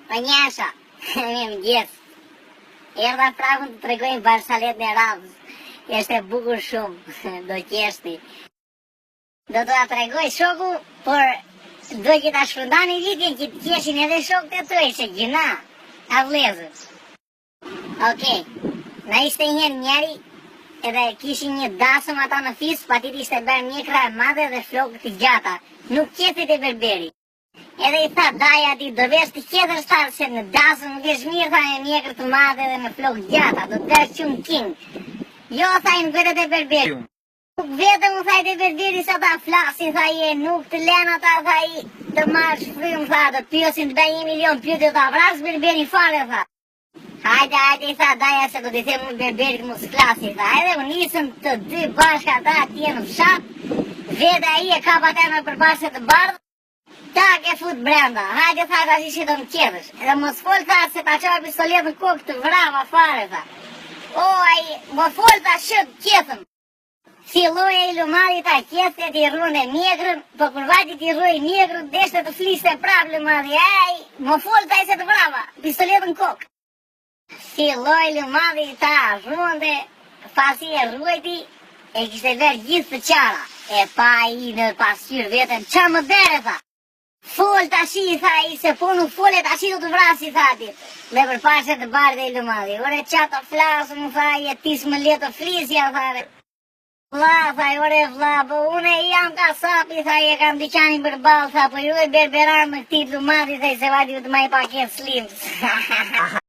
O njasha, mi më gjithë. Erdha prapën të tregojnë Barsalet në Radhës. Ishte bukur shumë, do qeshti. Do të la tregoj shoku, por do që ta shpërndani vitin që të qeshin edhe shokët e tuaj, se gjina, a vlezës. Okej, na ishte njeri, edhe kishin një dasëm ata në fis, patit ishte bërë mjekra e madhe dhe flokët i gjata, nuk qesit e berberi. Edhe i tha daja ti, do vesh të qetër shtarë se në dasëm nuk esh mirë, tha me mjekrë të madhe dhe me flokë gjata, do të dërë qumë king. Jo, tha i në vetët e berberi. Nuk vetëm u thajt e berberi sa ta flasin, tha i e nuk të lena ta, tha i të marrë shfrym, tha të pyosin të bëj 1 milion pyetje ta vrasë berberi fare, tha. Hajde, i tha daja se do t'i them berberit mu s'klasi, tha, edhe u nisën të dy bashka ta atje në fshat, vete i e kapa te me përpashe të bardhë, tak e fut brenda, hajde tha ta që do më qetësh, edhe mos fol tha se ta qoha pistolet në kokë të vrava fare, tha. O, më fol tha shët qetëm. Filloj e i lumari ta qetët i rrune mjegrën, për kur vajti ti rruje mjegrën, deshte të fliste prap lumari, më fol ta i se të vrava, pistolet në kokë. Filloj lumari ta rrunde, pasi e rrujti, e kishte verë gjithë të qara, e pa i në pasqyr vetën, qa më bere, tha. Fol ta shi, tha i, se po nuk fole ta shi do të vrasi, tha ti. Dhe për pashe të bardhe i lumari, ore qa të flasë, më tha i, e tis më letë të flisja, thare. Vla, tha i, ore vla, po une jam ka sapi, tha i, e kam dyqanin për balë, tha, po ju e berberan me këti lumari, tha i, se vajti u të maj paket slimës.